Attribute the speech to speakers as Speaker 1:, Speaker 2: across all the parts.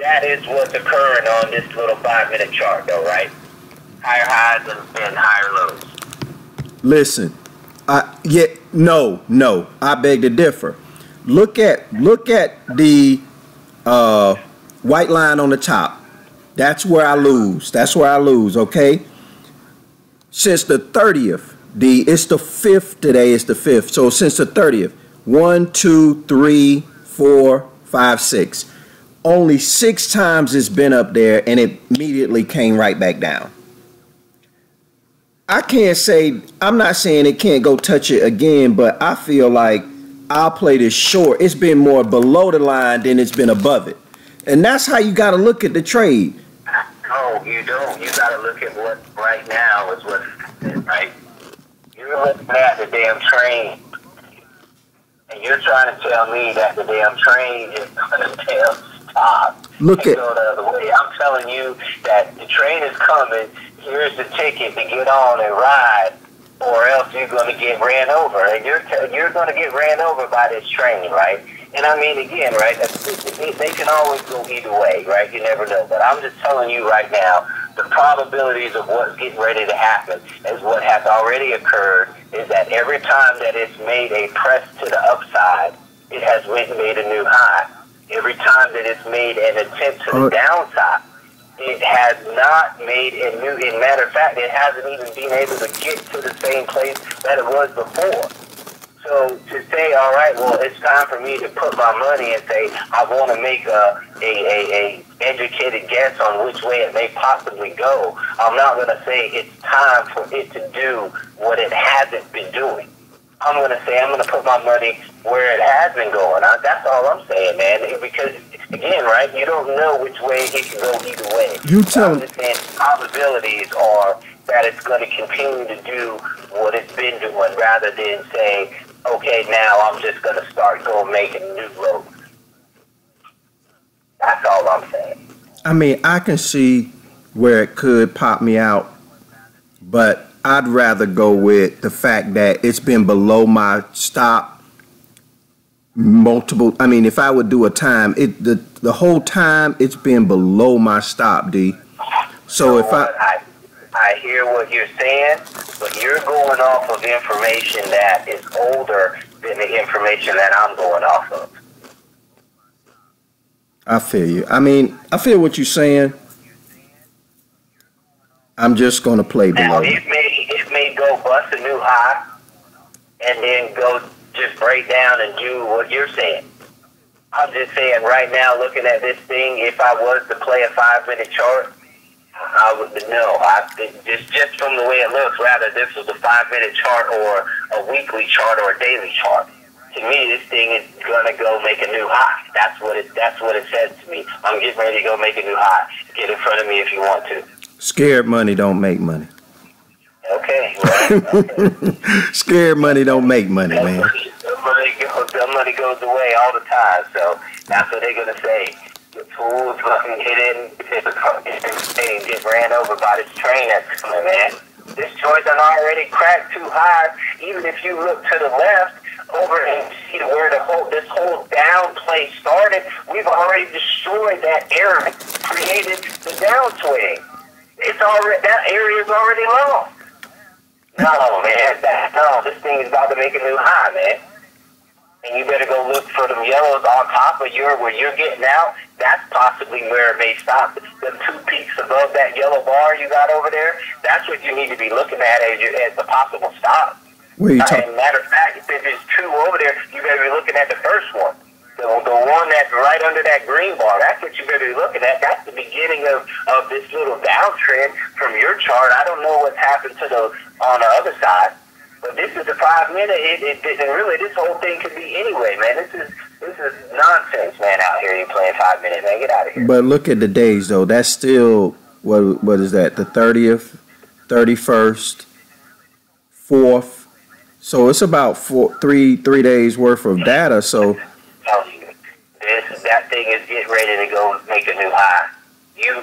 Speaker 1: that is what's occurring on this little 5-minute chart, though, right? Higher highs and higher lows.
Speaker 2: Listen, no, I beg to differ. Look at the white line on the top. That's where I lose. Okay. Since the 30th, it's the 5th today. It's the 5th. So since the 30th, 1, 2, 3, 4, 5, 6. Only 6 times it's been up there, and it immediately came right back down. I'm not saying it can't go touch it again, but I feel like I'll play this short. It's been more below the line than it's been above it. And that's how you got to look at the trade.
Speaker 1: No, you don't. You got to look at what right now is what's happening, right? You're looking at the damn train, and you're trying to tell me that the damn train is going to damn stop and go the other way. I'm telling you that the train is coming. Here's the ticket to get on and ride, or else you're going to get ran over. And you're going to get ran over by this train, right? And I mean, again, right, they can always go either way, right? You never know. But I'm just telling you right now, the probabilities of what's getting ready to happen is what has already occurred is that every time that it's made a press to the upside, it has made a new high. Every time that it's made an attempt to the downside, it has not made a new, in matter of fact, it hasn't even been able to get to the same place that it was before. So to say, all right, well, it's time for me to put my money and say, I want to make a educated guess on which way it may possibly go. I'm not going to say it's time for it to do what it hasn't been doing. I'm going to say I'm going to put my money where it has been going. That's all I'm saying, man. Because, again, right, you don't know which way it can go either way. I'm just saying probabilities are that it's going to continue to do what it's been doing rather than say, okay, now I'm just going to start making new lows. That's all I'm saying.
Speaker 2: I mean, I can see where it could pop me out, but I'd rather go with the fact that it's been below my stop multiple. I mean, if I would do a time, the whole time it's been below my stop, D. So if
Speaker 1: I hear what you're saying, but you're going off of information that is older than the information that I'm going off of.
Speaker 2: I feel you. I mean, I feel what you're saying. I'm just going to play below.
Speaker 1: Now, it may go bust a new high and then go just break down and do what you're saying. I'm just saying right now, looking at this thing, if I was to play a 5-minute chart, I would know. Just from the way it looks, rather this was a 5-minute chart or a weekly chart or a daily chart. To me, this thing is gonna go make a new high. That's what it says to me. I'm getting ready to go make a new high. Get in front of me if you want to.
Speaker 2: Scared money don't make money.
Speaker 1: Okay. Well, okay.
Speaker 2: Scared money don't make money, man.
Speaker 1: The money goes away all the time. So that's what they're gonna say. The fools fucking get ran over by this train that's coming, man. This joint done already cracked too high. Even if you look to the left over and see where this whole down play started, we've already destroyed that area, created the downswing. That area is already lost. No, man, this thing is about to make a new high, man. And you better go look for them yellows on top of where you're getting out. That's possibly where it may stop. The 2 peaks above that yellow bar you got over there, that's what you need to be looking at as the possible stop.
Speaker 2: Where you talking?
Speaker 1: Matter of fact, if there's 2 over there, you better be looking at the first one. The one that's right under that green bar, that's what you better be looking at. That's the beginning of this little downtrend from your chart. I don't know what's happened on the other side. But this is a 5-minute, and really this whole thing could be anyway, man. This is nonsense, man, out here. You playing 5 minutes, man. Get out of here.
Speaker 2: But look at the days, though. That's still, what is that, the 30th, 31st, 4th. So it's about three days worth of data. So
Speaker 1: that thing is getting ready to go make a new high. Your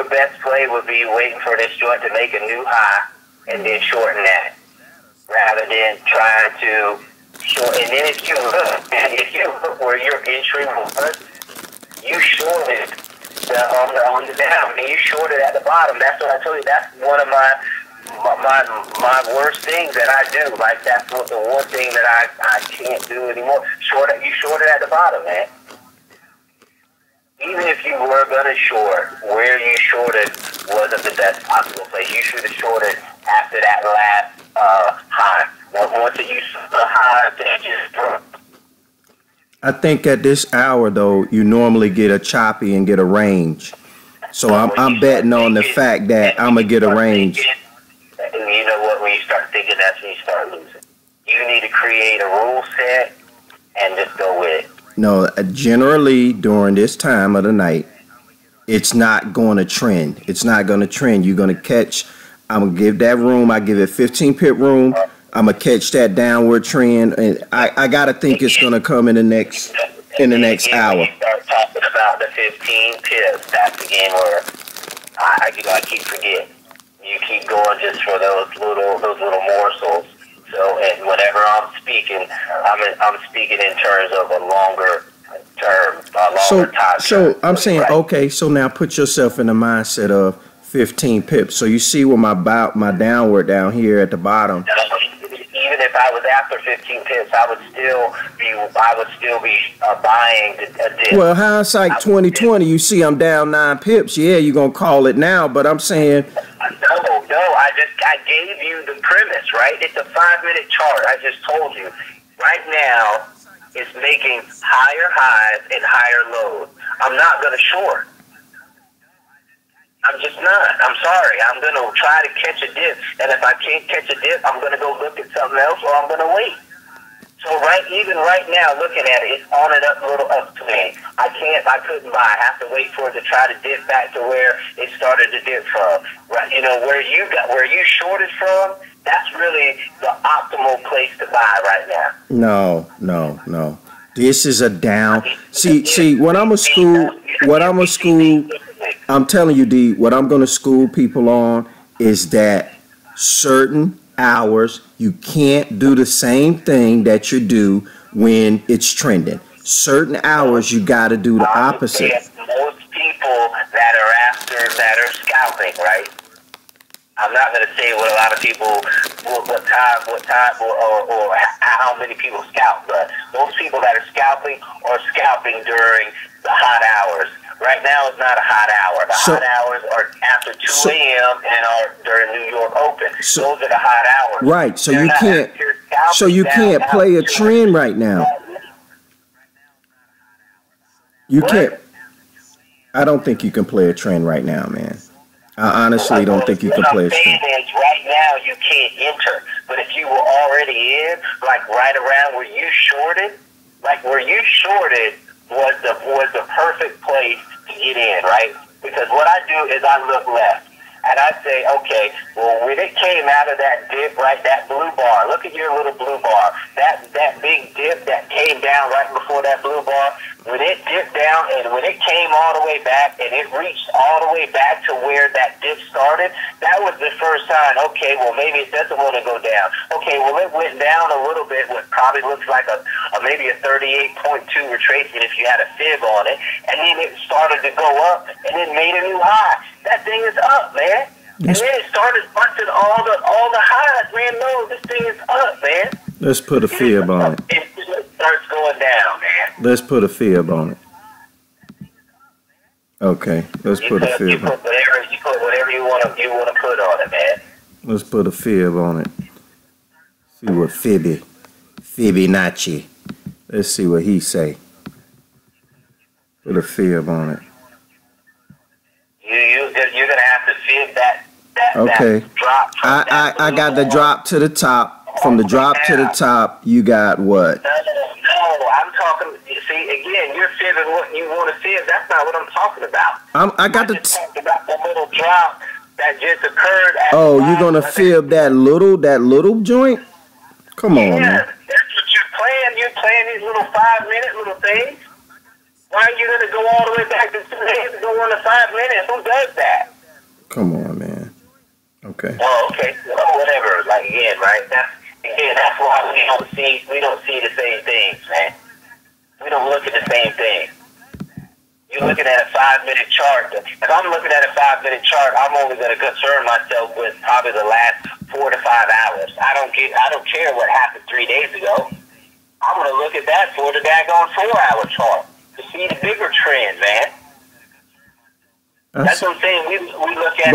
Speaker 1: best play would be waiting for this joint to make a new high and then shorten that, rather than trying to short. And then if you look where your entry was, you shorted on the down, and you shorted at the bottom. That's what I told you. That's one of my worst things that I do. Like, that's the one thing that I can't do anymore. You shorted at the bottom, man. Even if you were going to short, where you shorted wasn't the best possible place. You should have shorted after that last high. Once you saw the high, then just broke.
Speaker 2: I think at this hour, though, you normally get a choppy and get a range. So I'm betting on the fact that I'm going to get a range.
Speaker 1: You know what? When you start thinking, that's when you start losing. You need to create a rule set and just go with it.
Speaker 2: No, generally during this time of the night, it's not going to trend. It's not going to trend. You're going to catch. I'm going to give that room. I give it 15 pip room. I'm going to catch that downward trend. And I got to think it's going to come in the next hour.
Speaker 1: When you start talking about the 15 pips, that's again where I keep forgetting. You keep going just for those little morsels. So, and whenever I'm speaking, I'm speaking in terms of a longer term, time.
Speaker 2: So I'm saying, right? Okay, so now put yourself in the mindset of 15 pips. So you see where my downward down here at the bottom.
Speaker 1: Even if I was after 15 pips, I would still be buying a dip.
Speaker 2: Well, hindsight 2020, you see I'm down 9 pips. Yeah, you're gonna call it now, but I'm saying.
Speaker 1: No, I gave you the premise, right? It's a 5-minute chart. I just told you. Right now, it's making higher highs and higher lows. I'm not going to short. I'm just not. I'm sorry. I'm going to try to catch a dip. And if I can't catch a dip, I'm going to go look at something else, or I'm going to wait. So even right now, looking at it, it's on and up, a little upswing. I couldn't buy. I have to wait for it to try to dip back to where it started to dip from. Right, you know, where you shorted from, that's really the optimal place to buy right now.
Speaker 2: No. This is a down. See, when I'm a school, I'm telling you, D, what I'm going to school people on is that certain hours you can't do the same thing that you do when it's trending. Certain hours you got to do the opposite.
Speaker 1: Most people that are scalping, right? I'm not going to say what a lot of people, what time, or how many people scalp, but most people that are scalping are scalping during the hot hours. Right now it's not a hot hour. The hot hours are after 2 a.m. and are during New York Open. Those are the hot hours.
Speaker 2: Right. So you can't play a trend right now. You can't. I don't think you can play a trend right now, man. I honestly don't think you can play a trend.
Speaker 1: Right now you can't enter. But if you were already in, like right around where you shorted, was the perfect place to get in, right? Because what I do is I look left. And I say, okay, well, when it came out of that dip, right, that blue bar, look at your little blue bar, that big dip that came down right before that blue bar, when it dipped down and when it came all the way back and it reached all the way back to where that dip started, that was the first sign, okay, well, maybe it doesn't want to go down. Okay, well, it went down a little bit, what probably looks like maybe a 38.2 retracement if you had a fib on it, and then it started to go up and it made a new high. That thing is up, man. And then it started busting all the highs, man. No, this thing is up, man.
Speaker 2: Let's put a fib on it.
Speaker 1: It starts going down, man.
Speaker 2: Let's put a fib on it. Okay, let's put a fib on it.
Speaker 1: You put whatever you want to put on it, man.
Speaker 2: Let's put a fib on it. See what Fibonacci. Let's see what he say. Put a fib on it.
Speaker 1: You're gonna have to fib that drop.
Speaker 2: I got the drop to the top. From the drop to the top, you got what?
Speaker 1: No, I'm talking. See, again, you're fibbing what you want to fib. That's not what I'm talking about.
Speaker 2: I just
Speaker 1: talked about the little drop that just occurred.
Speaker 2: You're gonna fib that little joint? Come on, man.
Speaker 1: That's what you're playing. You're playing these little 5-minute little things. Why are you gonna go all the way back to 2 days and go on to 5 minutes? Who does that? Come
Speaker 2: on, man. Okay.
Speaker 1: Well, okay. Well, whatever. Like again, right? That's why we don't see the same things, man. We don't look at the same thing. You're looking at a 5-minute chart. If I'm looking at a 5-minute chart, I'm only going to concern myself with probably the last 4 to 5 hours. I don't care what happened 3 days ago. I'm going to look at that for the daggone 4-hour chart to see the bigger trend, man. That's what I'm saying. We look at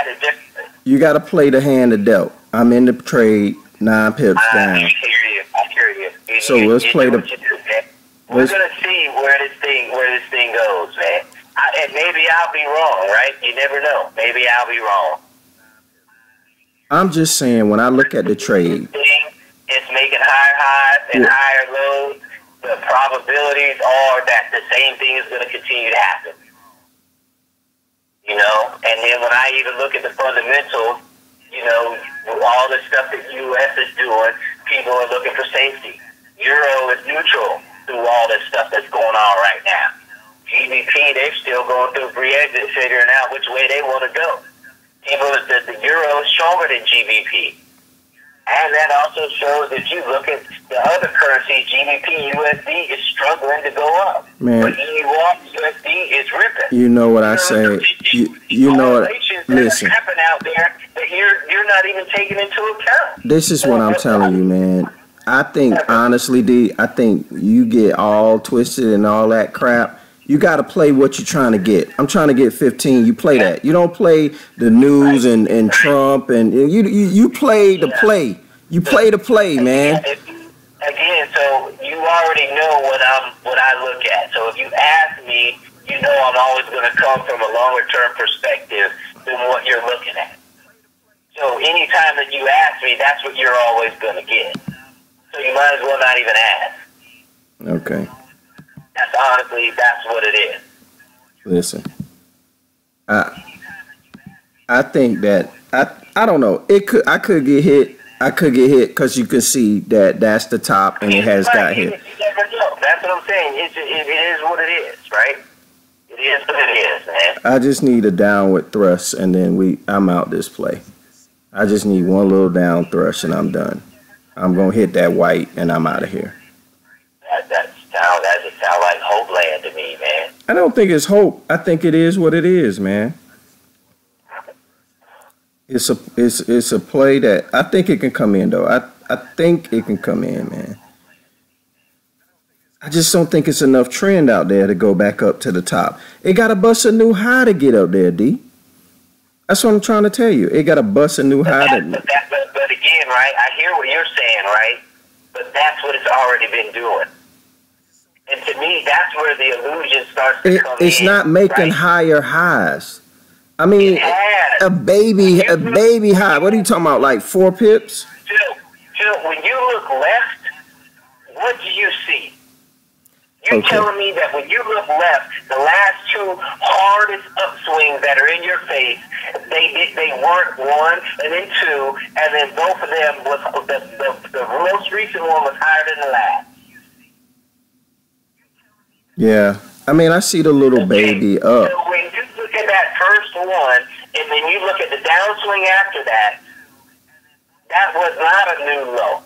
Speaker 1: it differently.
Speaker 2: You got to play the hand of dealt. I'm in the trade, 9 pips down.
Speaker 1: I hear you.
Speaker 2: So let's play the.
Speaker 1: We're gonna see where this thing goes, man. And maybe I'll be wrong, right? You never know. Maybe I'll be wrong.
Speaker 2: I'm just saying, when I look at the trade,
Speaker 1: it's making higher highs and higher lows. The probabilities are that the same thing is going to continue to happen. You know, and then when I even look at the fundamentals, you know, all the stuff that U.S. is doing, people are looking for safety. Euro is neutral through all this stuff that's going on right now. GBP, they're still going through Brexit, figuring out which way they want to go. People, the euro is stronger than GBP. And that also shows if you look at the other currencies, GBP, USD is struggling to go up.
Speaker 2: Man.
Speaker 1: But USD is ripping.
Speaker 2: You know what I say. You know what? Listen.
Speaker 1: That happen out there that you're not even taking into account.
Speaker 2: This is what I'm telling you, man. I think, honestly, D, I think you get all twisted and all that crap. You got to play what you're trying to get. I'm trying to get 15. You play that. You don't play the news and Trump and you play the play. You play the play, man.
Speaker 1: Again, so you already know what I look at. So if you ask me, you know I'm always going to come from a longer term perspective than what you're looking at. So anytime that you ask me, that's what you're always going to get. So you might as well not even ask.
Speaker 2: Okay.
Speaker 1: That's what it is.
Speaker 2: Listen, I think that I don't know. I could get hit. I could get hit because you can see that that's the top and it has got hit.
Speaker 1: You never know. That's what I'm saying. It is what it is, right? It is what it is, man.
Speaker 2: I just need a downward thrust and then I'm out this play. I just need one little down thrust and I'm done. I'm gonna hit that white and I'm out of here.
Speaker 1: That just sounds like hope land to me, man.
Speaker 2: I don't think it's hope. I think it is what it is, man. It's a play that I think it can come in though. I think it can come in, man. I just don't think it's enough trend out there to go back up to the top. It got to bust a new high to get up there, D. That's what I'm trying to tell you. It got to bust a new high.
Speaker 1: But again, right? I hear what you're saying, right? But that's what it's already been doing. And to me, that's where the illusion starts to come in.
Speaker 2: It's not making higher highs. I mean, a baby high. What are you talking about? Like 4 pips?
Speaker 1: Phil, when you look left, what do you see? You're telling me that when you look left, the last 2 hardest upswings that are in your face, they weren't 1 and then 2, and then both of them was the most recent one was higher than the last.
Speaker 2: Yeah, I mean, I see the little baby up.
Speaker 1: So when you look at that first one, and then you look at the downswing after that, that was not a new low.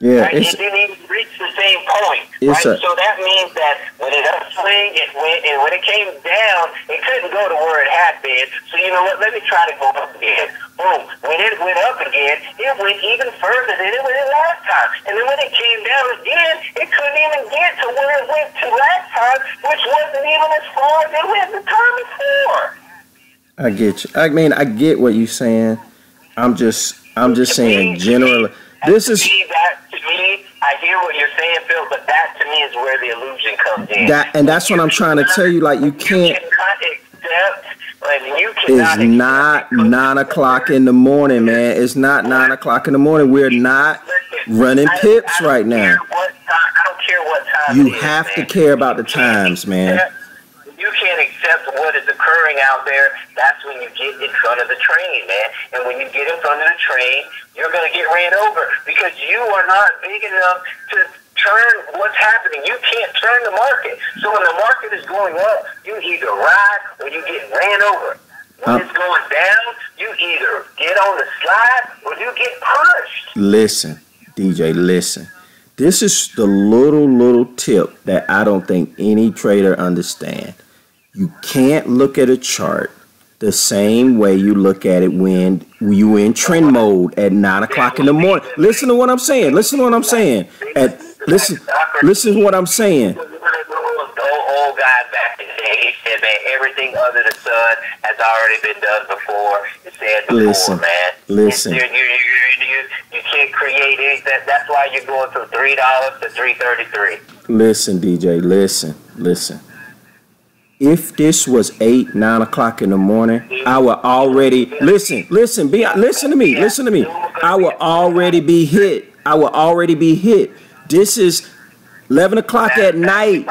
Speaker 2: Yeah,
Speaker 1: right? It didn't even reach the same point. Right? So that means that when it upswing, it went, and when it came down, it couldn't go to where it had been. So you know what? Let me try to go up again. Boom. When it went up again, it went even further than it went last time. And then when it came down again, it couldn't even get to where it went to last time, which wasn't even as far as it went the time before.
Speaker 2: I get you. I mean, I get what you're saying. I'm just saying generally. This is.
Speaker 1: To me, I hear what you're saying, Phil, but that to me is where the illusion comes in.
Speaker 2: And that's what I'm trying to tell you. Like, you can't. It's not 9 o'clock in the morning, man. It's not 9 o'clock in the morning. We're not running pips right now.
Speaker 1: I don't care what time.
Speaker 2: You have to care about the times, man.
Speaker 1: You can't accept what is occurring out there. That's when you get in front of the train, man. And when you get in front of the train, you're going to get ran over because you are not big enough to turn what's happening. You can't turn the market. So when the market is going up, you either ride or you get ran over. When it's going down, you either get on the slide or you get pushed.
Speaker 2: Listen, DJ, listen. This is the little tip that I don't think any trader understand. You can't look at a chart the same way you look at it when you in trend mode at 9 o'clock in the morning. Listen to what I'm saying. Listen to what I'm saying. Listen to what I'm saying.
Speaker 1: Old guy back in the day, he said, man, everything under the sun has already been done before. It said before, man.
Speaker 2: Listen.
Speaker 1: You can't create anything. That's why you're going from $3 to $3.33.
Speaker 2: Listen, DJ. Listen. If this was 8, 9 o'clock in the morning, I would already listen to me. I would already be hit. This is 11 o'clock at night.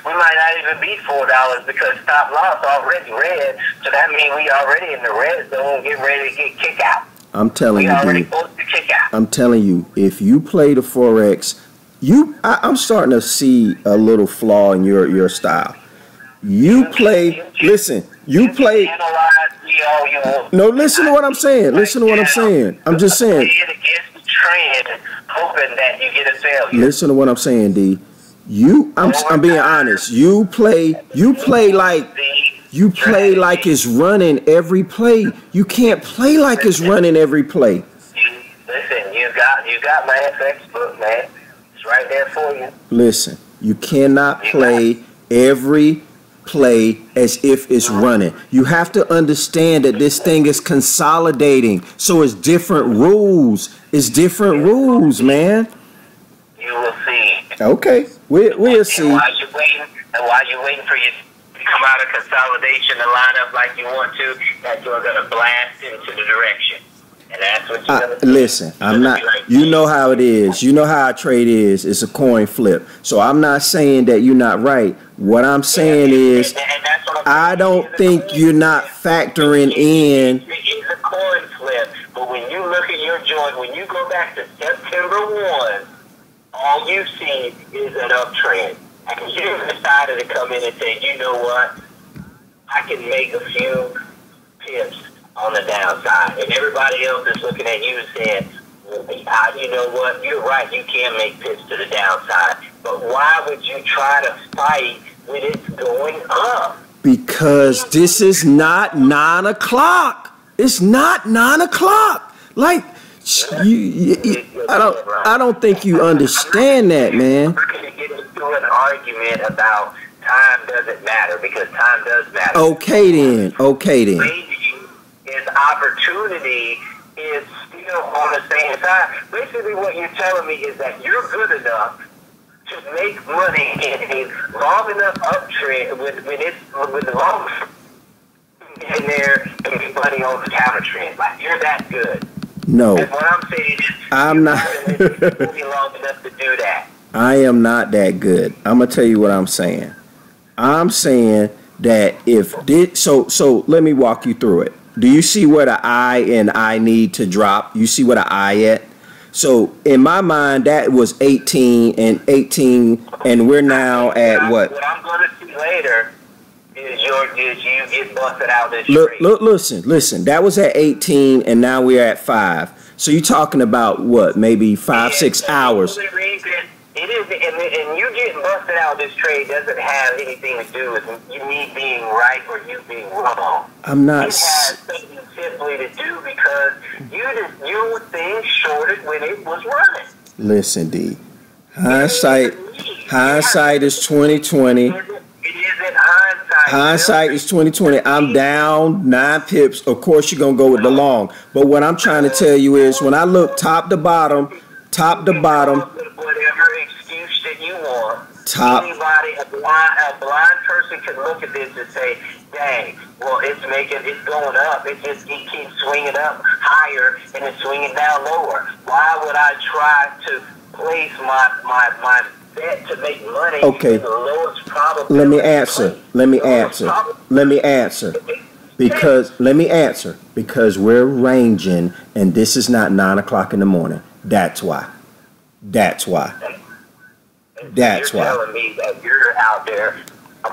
Speaker 1: We might not even be $4 because stop loss already red. So that means we already in the red zone, getting ready to get kick out.
Speaker 2: I'm telling you, dude.
Speaker 1: Kick out.
Speaker 2: I'm telling you, if you play the Forex, I'm starting to see a little flaw in your style. You play. Listen to what I'm saying. I'm just saying.
Speaker 1: Hoping that you get a failure.
Speaker 2: Listen to what I'm saying, D. I'm being honest. You play like it's running every play. You can't play like it's running every play.
Speaker 1: Listen, you got my FX book, man. It's right there for you.
Speaker 2: Listen, you cannot play every play as if it's running. You have to understand that this thing is consolidating. So it's different rules. Man.
Speaker 1: You will see.
Speaker 2: Okay, we'll see.
Speaker 1: And while you're waiting for you to come out of consolidation and line up like you want to, that you're going to blast into the direction. And that's what you're going to do.
Speaker 2: Listen, I'm not. You know how it is. You know how a trade is. It's a coin flip. So I'm not saying that you're not right. What I'm saying is, I don't think you're not factoring in.
Speaker 1: It's a coin flip. But when you look at your joint, when you go back to September 1, all you see is an uptrend. And you decided to come in and say, you know what? I can make a few pips on the downside. And everybody else is looking at you and saying, well, you know what? You're right. You can make pips to the downside. But why would you try to fight when it's going up?
Speaker 2: Because this is not 9 o'clock. It's not 9 o'clock. Like, I don't think you understand that, man.
Speaker 1: We're going to get into an argument about time doesn't matter, because time does matter.
Speaker 2: Okay then.
Speaker 1: His opportunity is still on the same side. Basically, what you're telling me is that you're good enough to make money in a long enough uptrend when the long in there to make money on the counter trend. Like, you're that good.
Speaker 2: No.
Speaker 1: And what I'm saying is,
Speaker 2: I'm not
Speaker 1: long enough to do that.
Speaker 2: I am not that good. I'm gonna tell you what I'm saying. I'm saying that so let me walk you through it. Do you see where the I and I need to drop? You see where the I at? So in my mind, that was 18 and 18, and we're now at what?
Speaker 1: What I'm going to see later is you get busted out this trade.
Speaker 2: Listen. That was at 18, and now we're at 5. So you're talking about what? Maybe 5-6 hours.
Speaker 1: It is, and you getting busted out this trade doesn't have anything to do with me being right or you being wrong.
Speaker 2: I'm not.
Speaker 1: It has something simply to do because your thing shorted when it was running.
Speaker 2: Listen, D. Hindsight is 2020.
Speaker 1: It isn't hindsight.
Speaker 2: Hindsight is 2020. I'm down 9 pips. Of course, you're gonna go with the long. But what I'm trying to tell you is, when I look top to bottom.
Speaker 1: Whatever excuse that you want. Anybody, a blind person can look at this and say, dang, well, it's going up. It keeps swinging up higher and it's swinging down lower. Why would I try to place my bet to make money?
Speaker 2: Okay.
Speaker 1: The lowest probability?
Speaker 2: Because we're ranging, and this is not 9 o'clock in the morning. That's why.
Speaker 1: You're telling me that you're out there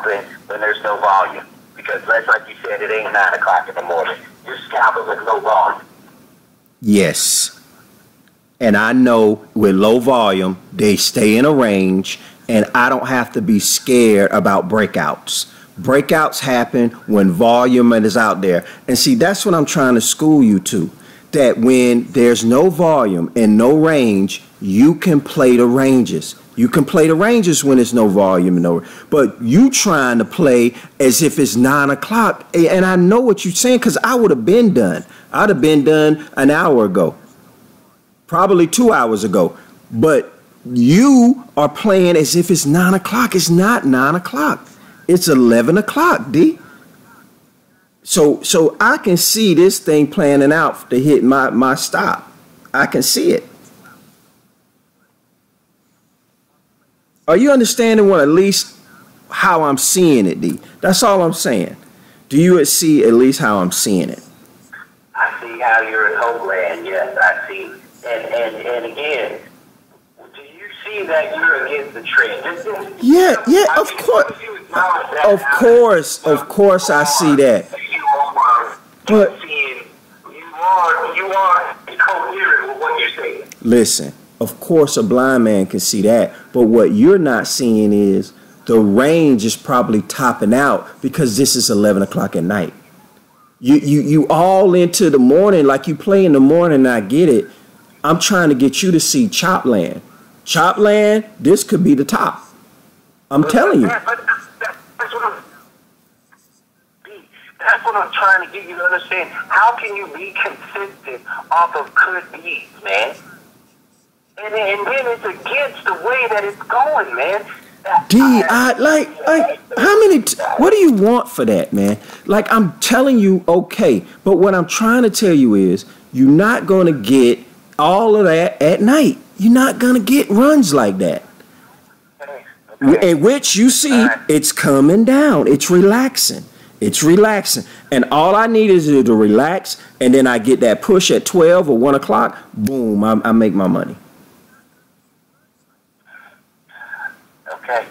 Speaker 1: when there's no volume. Because that's like you said, it ain't 9 o'clock in the morning. You're scalping with no volume.
Speaker 2: Yes. And I know with low volume, they stay in a range, and I don't have to be scared about breakouts. Breakouts happen when volume is out there. And see, that's what I'm trying to school you to. That when there's no volume and no range, you can play the ranges. You can play the ranges when there's no volume, but you trying to play as if it's 9 o'clock. And I know what you're saying, because I would have been done. I'd have been done an hour ago, probably 2 hours ago. But you are playing as if it's 9 o'clock. It's not 9 o'clock. It's 11 o'clock, D. So I can see this thing planning out to hit my stop. I can see it. Are you understanding what, at least how I'm seeing it, D? That's all I'm saying. Do you see at least how I'm seeing it?
Speaker 1: I see how you're in homeland. Yes, I see. And again, do you see that you're against the trend?
Speaker 2: Yeah, of course. Of course I see that. But you are coherent with what you're saying. Listen, of course a blind man can see that, but what you're not seeing is the range is probably topping out because this is 11 o'clock at night. You all into the morning, like you play in the morning, and I get it. I'm trying to get you to see chop land. Chop land, this could be the top. I'm telling you.
Speaker 1: That's what I'm trying to get you to understand. How can you be consistent off of could be, man? And then it's against the way that it's going, man.
Speaker 2: D, like, how many, what do you want for that, man? Like, I'm telling you, okay. But what I'm trying to tell you is, you're not going to get all of that at night. You're not going to get runs like that. Okay. In which you see, it's coming down. It's relaxing. It's relaxing. And all I need is to relax, and then I get that push at 12 or 1 o'clock. Boom, I make my money.
Speaker 1: Okay.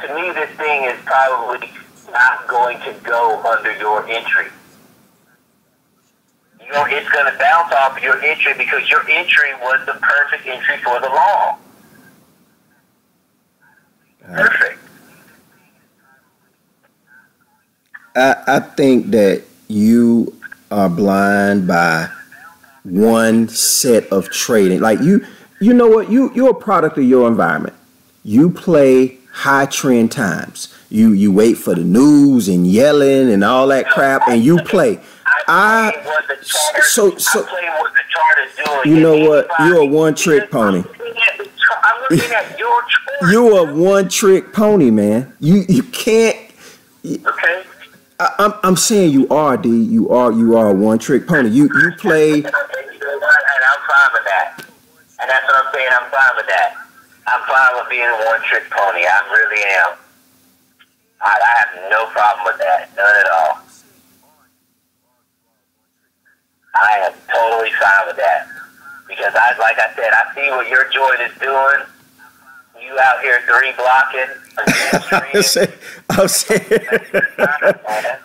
Speaker 1: To me, this thing is probably not going to go under your entry. It's going to bounce off your entry because your entry was the perfect entry for the long. Perfect.
Speaker 2: I think that you are blind by one set of trading. Like you know what? You're a product of your environment. You play high trend times. You wait for the news and yelling and all that crap, and you play. You know what? You're a one-trick pony.
Speaker 1: I'm looking at your chart.
Speaker 2: You're a one-trick pony, man. You can't.
Speaker 1: Okay.
Speaker 2: I'm saying you are, D. You are a one-trick pony. You play.
Speaker 1: And I'm fine with that. And that's what I'm saying. I'm fine with that. I'm fine with being a one-trick pony. I really am. I have no problem with that. None at all. I am totally fine with that. Because like I said, I see what your joint is doing. You out here 3-blocking.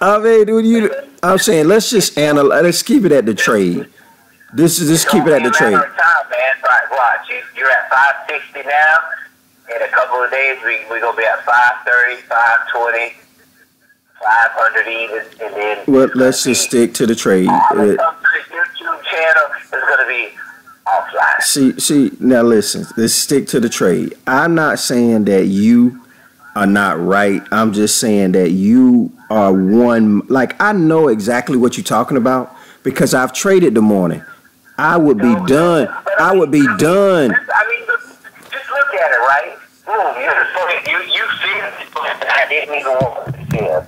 Speaker 2: I'm saying let's just analyze. Let's keep it at the trade. Keep it at the trade.
Speaker 1: Time, man. Watch. You're at 560 now. In a couple of days, we're gonna be at 530, 520, 500 even, and then.
Speaker 2: Well, let's just stick to the trade.
Speaker 1: The YouTube channel is gonna be offline.
Speaker 2: See. Now listen. Let's stick to the trade. I'm not saying that you are not right. I'm just saying that you are one. Like, I know exactly what you're talking about because I've traded the morning. I would be done. I would be done.
Speaker 1: I mean, just look at it, right? Boom, you feel. I didn't even want to feel.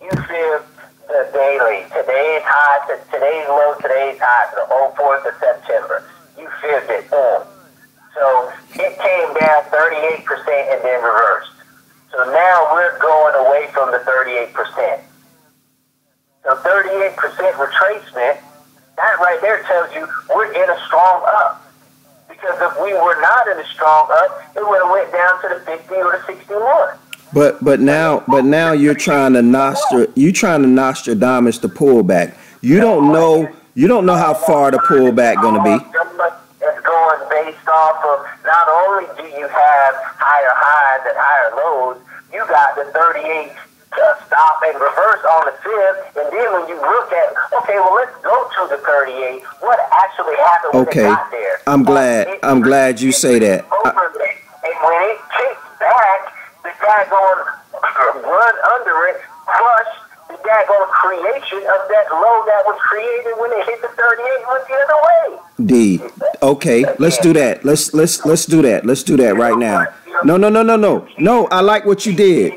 Speaker 1: You feel the daily. Today's high. Today's low. Today's high. The whole 4th of September. You feel it. Boom. So it came down 38% and then reversed. So now we're going away from the 38%. So 38% retracement, that right there tells you we're in a strong up. Because if we were not in a strong up, it would have went down to the 50 or the 61.
Speaker 2: But now you're trying to Nostradamus the pullback. You don't know You don't know how far the pullback going to be.
Speaker 1: It's going based off of not only do you have higher highs and higher lows, you got the 38 stop and reverse on the fifth, and then when you look at, okay, well, let's go to the 38. What actually happened when it got there?
Speaker 2: I'm glad you say that.
Speaker 1: And when it kicks back, the guy going to run under it, crush the daggone creation of that low that was created when it hit the 38 went the other way.
Speaker 2: D. Okay, let's do that. Let's do that. Let's do that right now. No, I like what you did.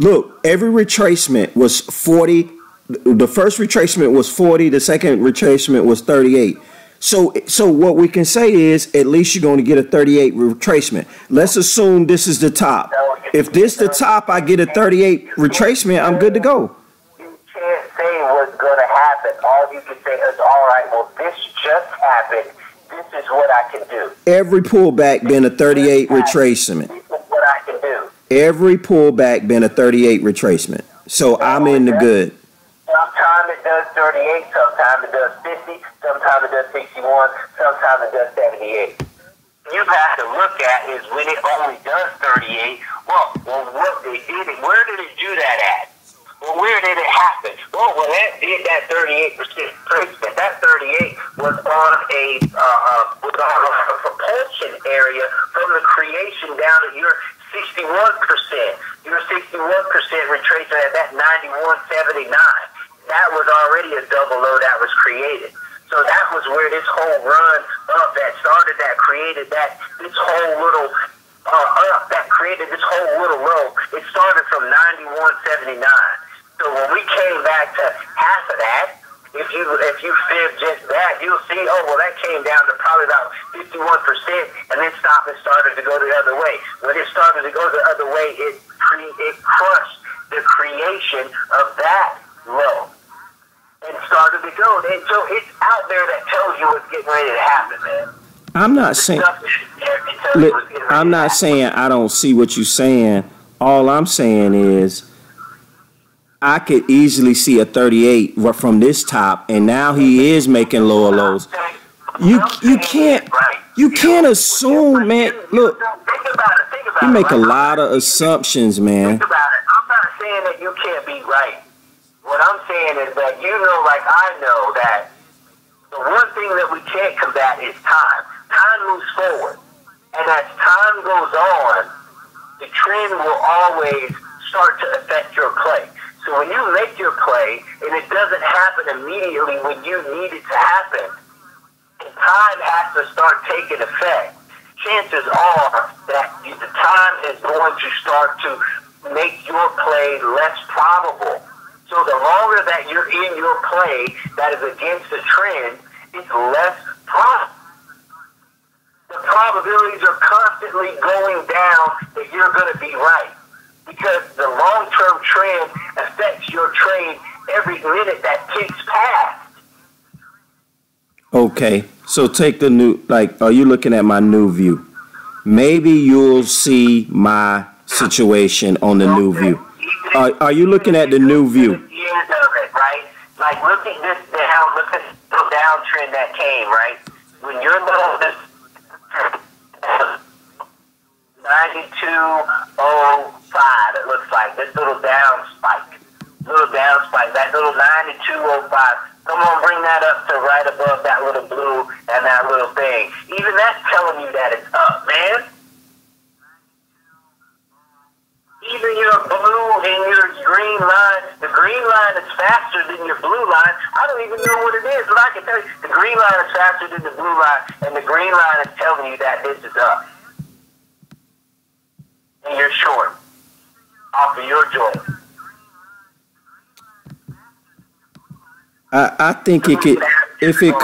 Speaker 2: Look, every retracement was 40. The first retracement was 40. The second retracement was 38. So what we can say is at least you're going to get a 38 retracement. Let's assume this is the top. If this the top, I get a 38 retracement, I'm good to go.
Speaker 1: You can't say what's going to happen. All you can say is, all right, well, this just happened. This is what I can do.
Speaker 2: Every pullback been a 38 retracement.
Speaker 1: This is what I can do.
Speaker 2: Every pullback been a 38 retracement. So I'm in the good.
Speaker 1: Sometimes it does 38, sometimes it does 50, sometimes it does 61, sometimes it does 78. You have to look at is when it only does 38, well what they did it, where did it do that at? Well, where did it happen? Well, when that did that 38% retracement, that 38 was on a propulsion area from the creation down to your 61%. Your 61% retracement at that 91.79. That was already a double low that was created. So that was where this whole run up that started, that created that, this whole little up that created this whole little low. It started from 91.79. So when we came back to half of that, if you fib just that, you'll see, oh, well, that came down to probably about 51% and then stopped and started to go the other way. When it started to go the other way, it crushed the creation of that low and started to go. And so it's out there that tells you what's getting ready to happen, man.
Speaker 2: I'm not saying I don't see what you're saying. All I'm saying is I could easily see a 38 from this top, and now he is making lower lows. You can't assume, man. Look, you make a lot of assumptions, man.
Speaker 1: Think about it. I'm not saying that you can't be right. What I'm saying is that you know, like I know, that the one thing that we can't combat is time. Time moves forward, and as time goes on, the trend will always start to affect your play. So when you make your play, and it doesn't happen immediately when you need it to happen, and time has to start taking effect, chances are that the time is going to start to make your play less probable. So the longer that you're in your play that is against the trend, it's less probable. The probabilities are constantly going down that you're going to be right. Because the long-term trend affects your trade every minute that ticks past.
Speaker 2: Okay, so take the new, like, are you looking at my new view? Maybe you'll see my situation on the new view. Are you looking at the new view?
Speaker 1: Years of it, right? Like, look at this down, look at the downtrend that came, right? When you're little, this 92.05, it looks like, this little down spike, that little 92.05. Come on, bring that up to right above that little blue and that little thing. Even that's telling you that it's up, man. Even your blue and your green line, the green line is faster than your blue line. I don't even know what it is, but I can tell you the green line is faster than the blue line, and the green line is telling you that this is up. And you're short off of your joint.
Speaker 2: I think it could, if it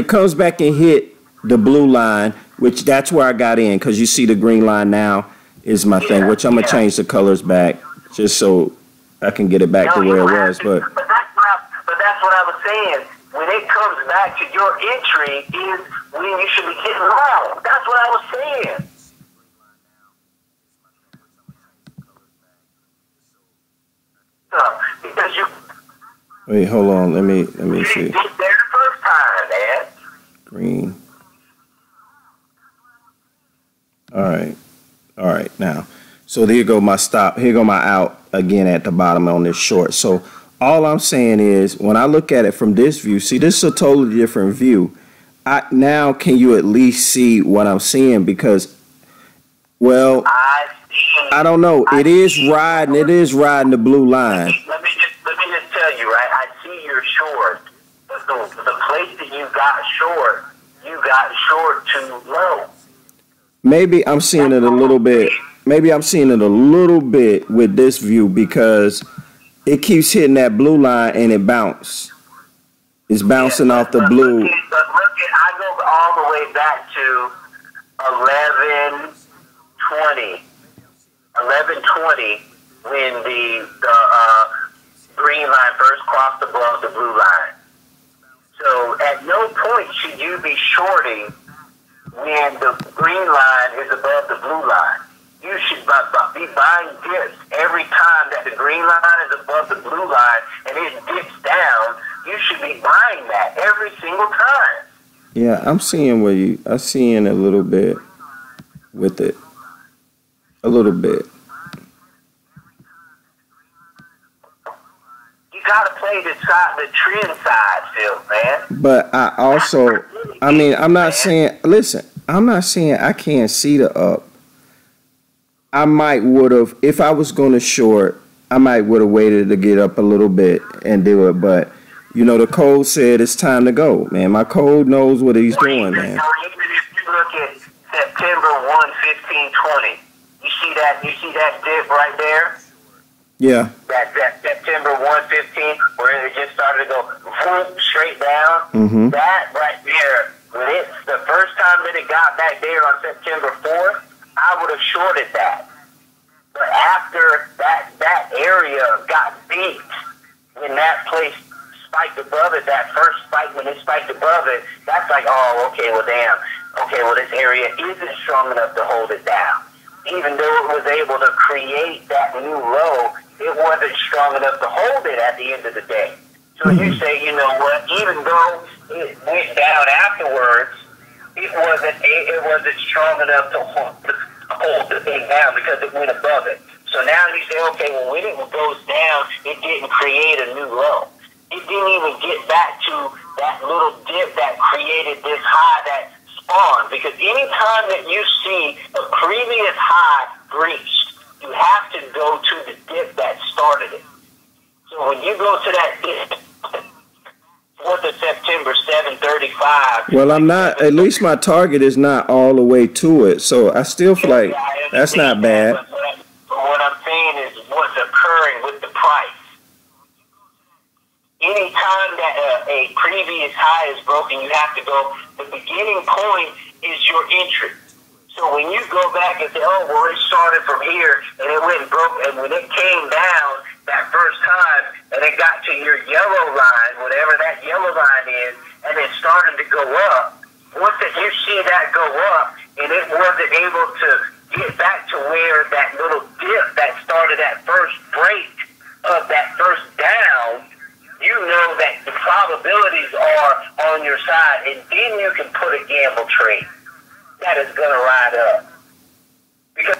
Speaker 2: comes back and hit the blue line, which that's where I got in, because you see the green line now is my thing, which I'm gonna change the colors back just so I can get it back to where it was. But
Speaker 1: that's what I was saying. When it comes back to your entry is when you should be getting long. That's what I was saying. Because you
Speaker 2: wait, hold on. Let me see.
Speaker 1: There's the
Speaker 2: All right. All right. Now, so here go my stop. Here go my out again at the bottom on this short. So all I'm saying is when I look at it from this view, see, this is a totally different view. Now can you at least see what I'm seeing? Because, well, I don't know. It is riding the blue line.
Speaker 1: Let me just tell you, right? I see you're short, but the place that you got short too low.
Speaker 2: Maybe I'm seeing it a little bit. Maybe I'm seeing it a little bit with this view because it keeps hitting that blue line and it bounces. It's bouncing off the blue.
Speaker 1: But look at, I go all the way back to 11:20 when the green line first crossed above the blue line. So at no point should you be shorting when the green line is above the blue line. You should be buying dips every time that the green line is above the blue line and it dips down. You should be buying that every single time.
Speaker 2: Yeah, I'm seeing I'm seeing a little bit with it. A little bit.
Speaker 1: You gotta play the trend side, Phil, man.
Speaker 2: But I'm not saying, listen, I'm not saying I can't see the up. I might would have, if I was going to short, I might would have waited to get up a little bit and do it. But, you know, the code said it's time to go, man. My code knows what he's doing, man.
Speaker 1: Even if you look at September 1/15/20, you see that dip right there?
Speaker 2: Yeah.
Speaker 1: That September 1/15, where it just started to go whoop, straight down.
Speaker 2: Mm-hmm.
Speaker 1: That right there, the first time that it got back there on September 4th, I would have shorted that. But after that area got beat, when that place spiked above it, that first spike, when it spiked above it, that's like, oh, okay, well, damn. Okay, well, this area isn't strong enough to hold it down. Even though it was able to create that new low, it wasn't strong enough to hold it at the end of the day. So you say, you know what, even though it went down afterwards, it wasn't strong enough to hold the thing down because it went above it. So now you say, okay, well, when it goes down, it didn't create a new low. It didn't even get back to that little dip that created this high that spawned. Because anytime that you see a previous high breached, you have to go to the dip that started it. So when you go to that dip, 4th of September, 7:35.
Speaker 2: Well, I'm not, at least my target is not all the way to it. So I still feel like that's not bad.
Speaker 1: But what I'm saying is what's occurring with the price. Anytime that a previous high is broken, you have to go, the beginning point is your entry. So when you go back and say, oh, well, it started from here and it went broke, and when it came down that first time and it got to your yellow line, whatever that yellow line is, and it started to go up, once you see that go up and it wasn't able to get back to where that little dip that started that first break of that first down, you know that the probabilities are on your side, and then you can put a gamble trade that is going to ride up. Because